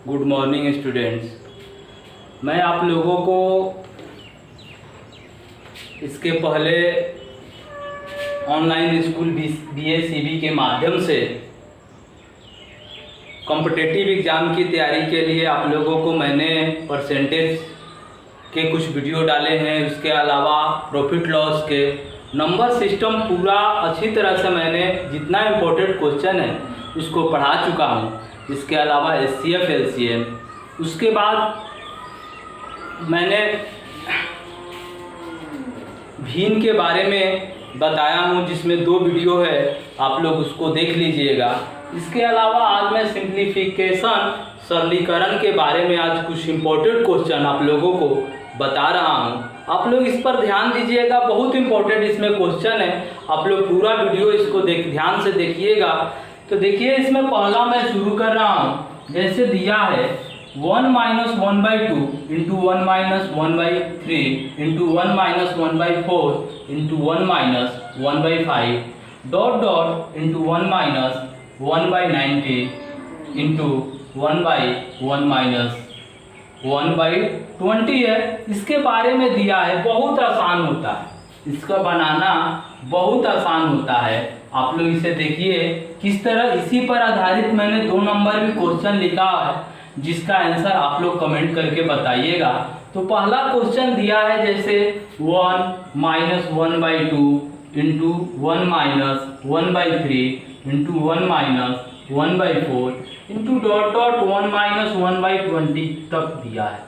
Good morning students. मैं आप लोगों को इसके पहले ऑनलाइन स्कूल BACB के माध्यम से कॉम्पिटिटिव एग्ज़ाम की तैयारी के लिए आप लोगों को मैंने परसेंटेज के कुछ वीडियो डाले हैं। उसके अलावा प्रॉफिट लॉस के नंबर सिस्टम पूरा अच्छी तरह से मैंने जितना इम्पोर्टेंट क्वेश्चन है उसको पढ़ा चुका हूँ। इसके अलावा HCF LCM, उसके बाद मैंने भीन के बारे में बताया हूँ जिसमें 2 वीडियो है, आप लोग उसको देख लीजिएगा। इसके अलावा आज मैं सिंप्लीफिकेशन सरलीकरण के बारे में आज कुछ इम्पोर्टेंट क्वेश्चन आप लोगों को बता रहा हूँ। आप लोग इस पर ध्यान दीजिएगा, बहुत इम्पोर्टेंट इसमें क्वेश्चन है। आप लोग पूरा वीडियो इसको ध्यान से देखिएगा। तो देखिए, इसमें पहला मैं शुरू कर रहा हूँ। जैसे दिया है 1 - 1/2 into 1 - 1/3 into 1 - 1/4 into 1 - 1/5 dot dot into 1 - 1/90 into 1/1 - 1/20 है। इसके बारे में दिया है, बहुत आसान होता है, इसका बनाना बहुत आसान होता है। आप लोग इसे देखिए किस तरह, इसी पर आधारित मैंने 2 नंबर भी क्वेश्चन लिखा है जिसका आंसर आप लोग कमेंट करके बताइएगा। तो पहला क्वेश्चन दिया है जैसे 1 - 1/2 into 1 - 1/3 into 1 - 1/4 into dot dot 1 - 1/20 तक दिया है।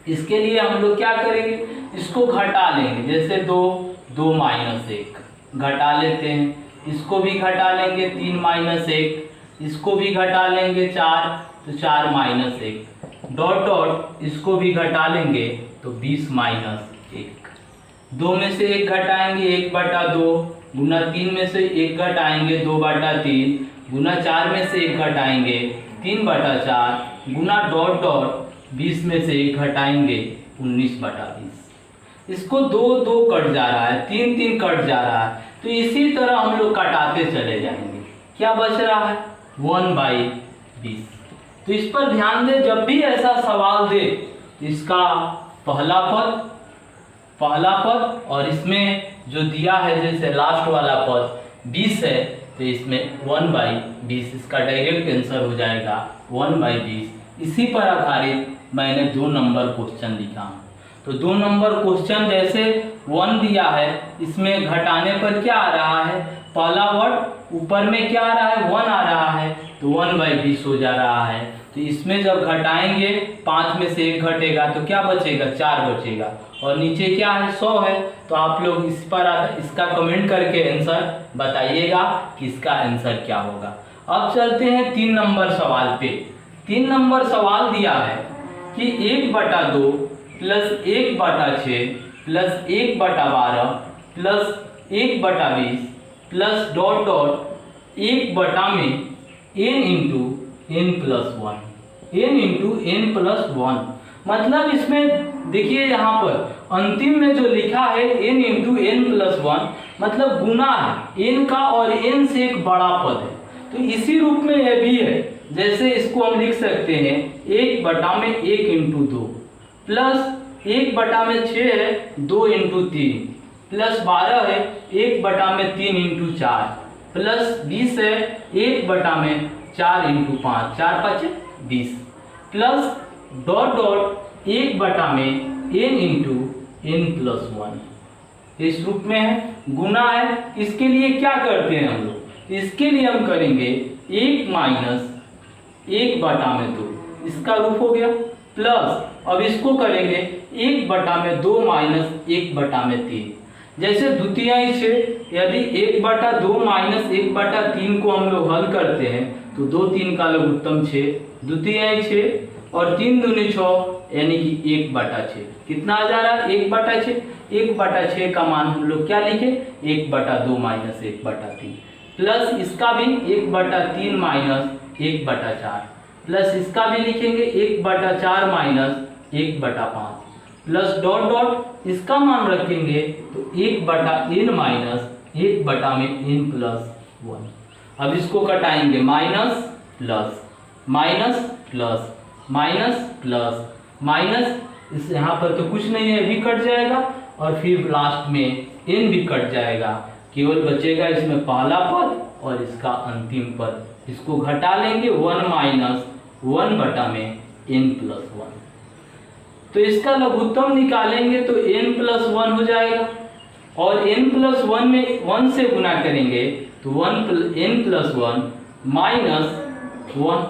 इसके लिए हम लोग क्या करेंगे, इसको घटा लेंगे। जैसे 2 - 1 घटा लेते हैं, इसको भी घटा लेंगे 3 - 1, इसको भी घटा लेंगे 4 तो 4 - 1 डॉट डॉट इसको भी घटा लेंगे तो 20 - 1। 2 में से 1 घटाएंगे 1/2 गुना 3 में से 1 घटाएंगे 2/3 गुना 4 में से 1 घटाएंगे 3/4 गुना डॉट डॉट 20 में से 1 घटाएंगे 19/20। इसको 2 कट जा रहा है, 3 कट जा रहा है। तो इसी तरह हम लोग कटाते चले जाएंगे। क्या बच रहा है 1/20। तो इस पर ध्यान दें, जब भी ऐसा सवाल दे इसका पहला पद और इसमें जो दिया है जैसे लास्ट वाला पद 20 है तो इसमें 1/20 इसका डायरेक्ट आंसर हो जाएगा 1/20। इसी पर आधारित मैंने 2 नंबर क्वेश्चन लिखा हूँ। तो 2 नंबर क्वेश्चन जैसे 1 दिया है, इसमें घटाने पर क्या आ रहा है, पहला वर्ड ऊपर में क्या आ रहा है 1 आ रहा है तो 1/20 हो जा रहा है। तो इसमें जब घटाएंगे 5 में से 1 घटेगा तो क्या बचेगा 4 बचेगा और नीचे क्या है 100 है। तो आप लोग इस पर इसका कमेंट करके आंसर बताइएगा कि इसका आंसर क्या होगा। अब चलते हैं 3 नंबर सवाल पे। 3 नंबर सवाल दिया है कि 1/2 plus 1/6 plus 1/12 plus 1/20 plus dot dot 1 में n इंटू n प्लस 1 मतलब इसमें देखिए यहाँ पर अंतिम में जो लिखा है n इंटू n प्लस 1 मतलब गुना है n का और n से एक बड़ा पद है। तो इसी रूप में यह भी है। जैसे इसको हम लिख सकते हैं 1/1 इंटू 2 प्लस 1/6 है 2 इंटू 3 प्लस 12 है 1/3 इंटू 4 प्लस 20 है 1/4 into 5 4 5 20 plus dot dot 1/n into n plus 1 इस रूप में है, गुना है। इसके लिए क्या करते हैं हम लोग, इसके लिए हम करेंगे 1 - 1/2 इसका रूप हो गया प्लस अब इसको करेंगे 1/2 - 1/3। जैसे द्वितीयांश है, यदि 1/2 - 1/3 को हम लोग हल करते हैं तो 2 3 का लघुत्तम 6 द्वितीयांश है और 3 दूनी 6 यानी कि 1/6 कितना आ जा रहा है 1/6। 1/6 का मान हम लोग क्या लिखे 1/2 - 1/3 प्लस इसका भी 1/3 - 1/4 प्लस इसका भी लिखेंगे 1/4 - 1/5 प्लस डॉट डॉट इसका मान रखेंगे तो 1/n माइनस 1/n प्लस 1। अब इसको कटाएंगे minus plus minus plus minus, इस यहाँ पर तो कुछ नहीं है, भी कट जाएगा और फिर लास्ट में n भी कट जाएगा, केवल बचेगा इसमें पहला पद और इसका अंतिम पद। इसको घटा लेंगे 1 माइनस 1 बटा में n प्लस 1। तो इसका लघुत्तम निकालेंगे तो n प्लस 1 हो जाएगा और n प्लस 1 में 1 से गुना करेंगे तो n प्लस 1 माइनस 1,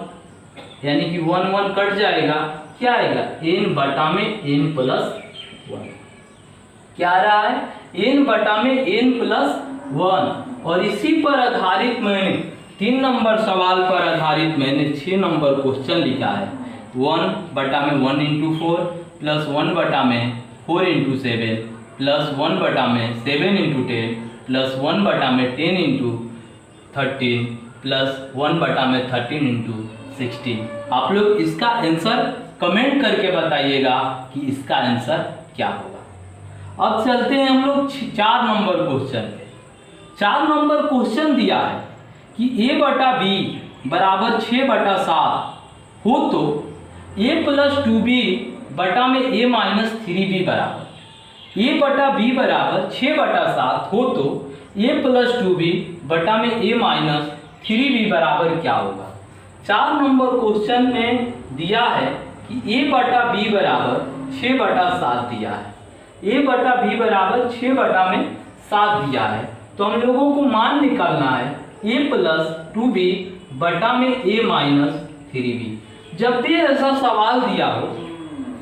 यानी कि 1 1 कट जाएगा, क्या आएगा n बटा में n प्लस 1। क्या आ रहा है n बटा में n प्लस 1। और इसी पर आधारित मैंने 3 नंबर सवाल पर आधारित मैंने 6 नंबर क्वेश्चन लिखा है। 1 बटा में 1 इंटू 4 प्लस 1 बटा में 4 इंटू 7 प्लस 1 बटा में 7 इंटू 10 प्लस 1 बटा में 10 इंटू 13 प्लस 1 बटा में 13 इंटू 16। आप लोग इसका आंसर कमेंट करके बताइएगा कि इसका आंसर क्या होगा। अब चलते हैं हम लोग 4 नंबर क्वेश्चन पे। 4 नंबर क्वेश्चन दिया है कि a बटा b बराबर 6 बटा 7 हो तो a प्लस 2b बटा में a माइनस 3b बराबर a बटा b बराबर 6 बटा 7 हो तो a प्लस 2b बटा में a माइनस 3b बराबर क्या होगा। 4 नंबर क्वेश्चन में दिया है कि a बटा b बराबर 6 बटा 7 दिया है, a बटा b बराबर 6 बटा में 7 दिया है, तो हम लोगों को मान निकालना है a प्लस 2b बटा में a माइनस 3b। जब भी ऐसा सवाल दिया हो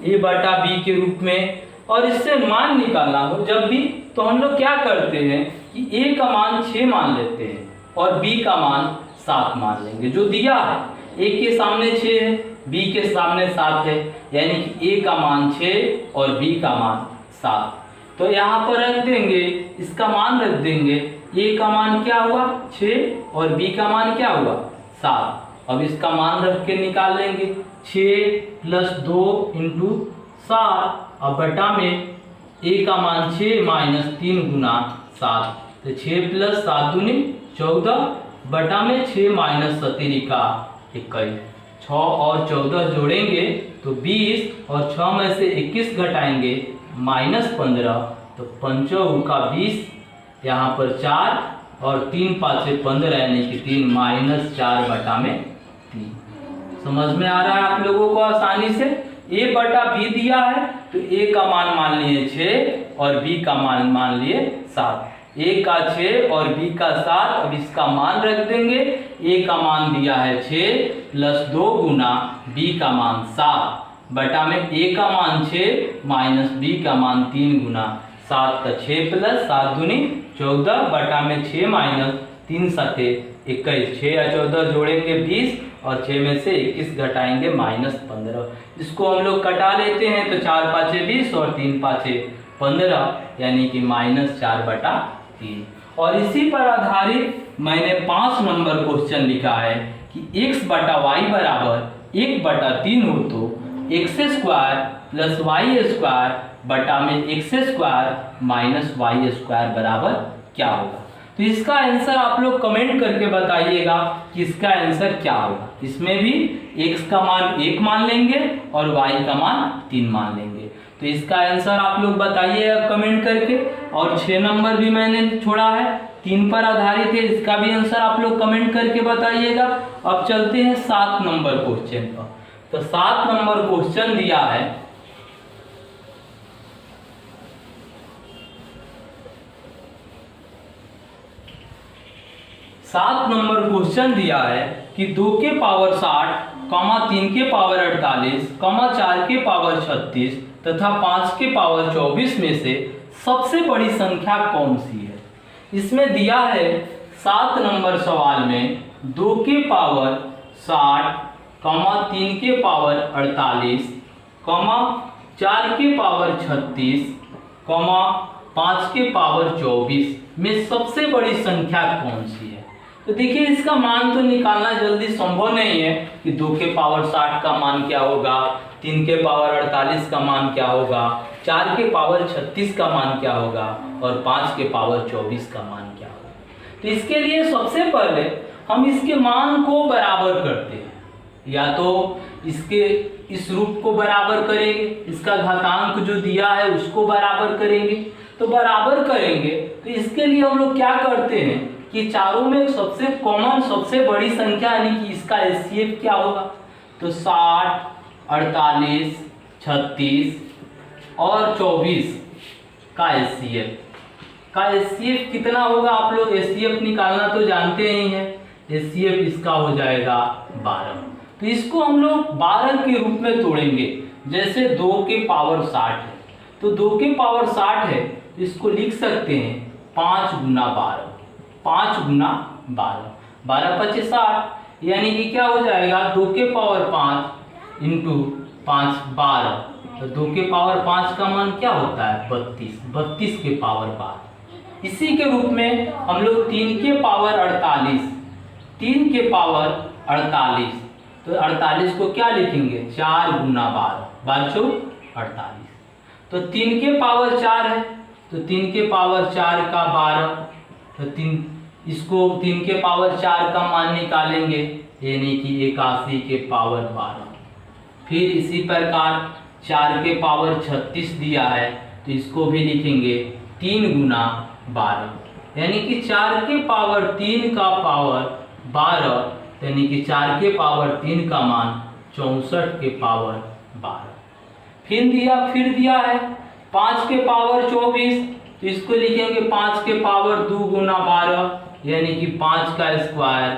a बटा b के रूप में और इससे मान निकालना हो जब भी, तो हम लोग क्या करते हैं कि a का मान 6 मान लेते हैं और b का मान 7 मान लेंगे। जो दिया है a के सामने 6 है, b के सामने 7 है, यानी कि a का मान 6 और b का मान 7। तो यहाँ पर रख देंगे, इसका मान रख देंगे, a का मान क्या हुआ 6 और b का मान क्या हुआ 7। अब इसका मान रख के निकाल लेंगे 6 प्लस 2 इंटू 7 और बटा में a का मान 6 माइनस 3 गुना 7, तो 6 प्लस 7 दूनी 14 बटा में 6 माइनस 17 का 21। 6 और 14 जोड़ेंगे तो 20 और 6 में से 21 घटाएंगे माइनस 15, तो 5 का 20, यहाँ पर 4 और 3 पाँचे 15 यानी कि 3 माइनस 4 बटा में 3। समझ में आ रहा है आप लोगों को आसानी से। a बटा b दिया है तो a का मान लिए 6 और b का मान लिए 7। a का 6 और b का 7, अब इसका मान रख देंगे। a का मान दिया है 6 प्लस 2 गुना b का मान 7 बटा में a का मान 6 माइनस b का मान 3 गुना 7 का 6 प्लस 7 दूनी 14 बटा में 6 माइनस 3 सते 21। 6 या 14 जोड़ेंगे 20 और 6 में से 21 घटाएंगे माइनस 15। इसको हम लोग कटा लेते हैं तो 4 पाँचे 20 और 3 पाँचे 15, यानी कि माइनस 4 बटा 3। और इसी पर आधारित मैंने 5 नंबर क्वेश्चन लिखा है कि x बटा y बराबर 1 बटा 3 हो तो x square plus y square बटा में x square minus y square बराबर क्या होगा। तो इसका आंसर आप लोग कमेंट करके बताइएगा कि इसका आंसर क्या होगा। इसमें भी x का मान 1 मान लेंगे और y का मान 3 मान लेंगे। तो इसका आंसर आप लोग बताइएगा कमेंट करके। और 6 नंबर भी मैंने छोड़ा है, 3 पर आधारित है, इसका भी आंसर आप लोग कमेंट करके बताइएगा। अब चलते हैं 7 नंबर क्वेश्चन पर। तो 7 नंबर क्वेश्चन दिया है, कि 2 के पावर 60, 3 के पावर 48, 4 के पावर 36 तथा 5 के पावर 24 में से सबसे बड़ी संख्या कौन सी है। इसमें दिया है 7 नंबर सवाल में 2 के पावर 60, 3 के पावर 48, 4 के पावर 36, 5 के पावर 24 में सबसे बड़ी संख्या कौन सी है। तो देखिए इसका मान तो निकालना जल्दी संभव नहीं है कि 2 के पावर 60 का मान क्या होगा, 3 के पावर 48 का मान क्या होगा, 4 के पावर 36 का मान क्या होगा और 5 के पावर 24 का मान क्या होगा। तो इसके लिए सबसे पहले हम इसके मान को बराबर करते हैं। या तो इसके इस रूप को बराबर करेंगे, इसका घातांक जो दिया है उसको बराबर करेंगे। तो बराबर करेंगे तो इसके लिए हम लोग क्या करते हैं कि चारों में सबसे कॉमन सबसे बड़ी संख्या यानी कि इसका एचसीएफ क्या होगा, तो 60, 48, 36 और 24 का एचसीएफ कितना होगा। आप लोग एचसीएफ निकालना तो जानते ही हैं, एचसीएफ इसका हो जाएगा 12। तो इसको हम लोग 12 के रूप में तोड़ेंगे। जैसे 2 के पावर 60 है तो 2 के पावर 60 है तो इसको लिख सकते हैं 5 गुना 12, 5 गुना 12, 12 पच्चीस 60, यानी कि क्या हो जाएगा 2 के पावर 5 इंटू 5 12। तो 2 के पावर 5 का मान क्या होता है 32, 32 के पावर 12। इसी के रूप में हम लोग 3 के पावर 48, 3 के पावर 48, तो 48 को क्या लिखेंगे 4 गुना 12, 12 48। तो 3 के पावर 4 है तो 3 के पावर 4 का 12, तो 3 के पावर 4 का मान निकालेंगे यानी कि 81 के पावर 12। फिर इसी प्रकार 4 के पावर 36 दिया है तो इसको भी लिखेंगे 3 गुना 12, यानी कि 4 के पावर 3 का पावर 12, यानी कि 4 के पावर 3 का मान 64 के पावर 12। फिर दिया है 5 के पावर 24, तो इसको लिखेंगे 5 के पावर 2 गुना 12, यानी कि 5 का स्क्वायर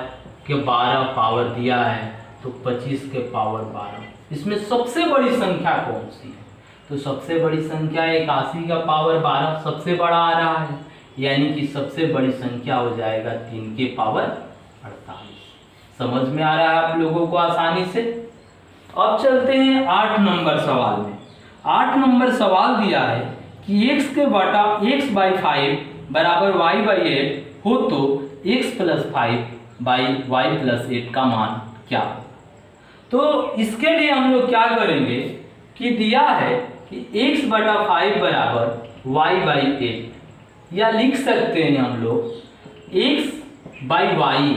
के 12 पावर दिया है तो 25 के पावर 12। इसमें सबसे बड़ी संख्या कौन सी है, तो सबसे बड़ी संख्या 81 का पावर 12 सबसे बड़ा आ रहा है, यानी कि सबसे बड़ी संख्या हो जाएगा 3 के पावर 48। समझ में आ रहा है आप लोगों को आसानी से। अब चलते हैं 8 नंबर सवाल में। 8 नंबर सवाल दिया है कि x के बटा x बाई 5 बराबर y बाई 8 हो तो x plus 5 by y plus 8 का मान क्या हो। तो इसके लिए हम लोग क्या करेंगे कि दिया है कि x बटा 5 बराबर y बाई 8, या लिख सकते हैं हम लोग x बाई वाई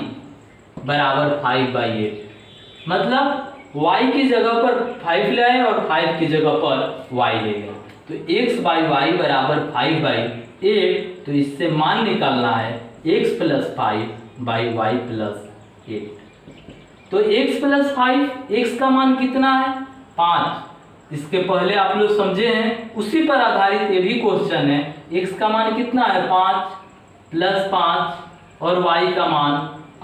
बराबर 5 बाई 8, मतलब y की जगह पर 5 ले आए और 5 की जगह पर y ले गए, तो x बाई वाई बराबर 5 बाई 8। तो इससे मान निकालना है x plus 5 by y plus 8। तो x प्लस 5, x का मान कितना है 5। इसके पहले आप लोग समझे हैं, उसी पर आधारित ये भी क्वेश्चन है। x का मान कितना है 5 प्लस 5 और y का मान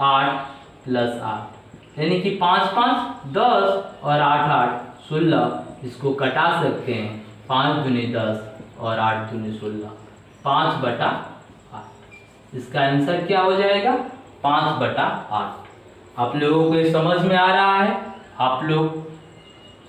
8 प्लस 8, यानी कि 5 5 10 और 8 8 16। इसको कटा सकते हैं 5 दूनी 10 और 8 दूनी 16, 5 बटा 8। इसका आंसर क्या हो जाएगा 5 बटा 8। आप लोगों को समझ में आ रहा है। आप लोग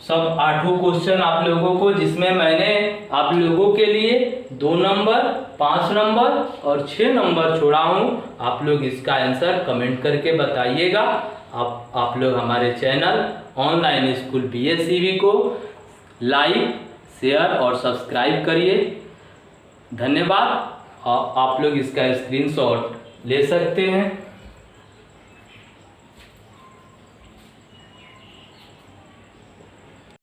सब 8 क्वेश्चन आप लोगों को, जिसमें मैंने आप लोगों के लिए 2 नंबर 5 नंबर और 6 नंबर छोड़ा हूँ। आप लोग इसका आंसर कमेंट करके बताइएगा। आप लोग हमारे चैनल ऑनलाइन स्कूल BSCV को लाइक शेयर और सब्सक्राइब करिए। धन्यवाद। आप लोग इसका स्क्रीनशॉट ले सकते हैं।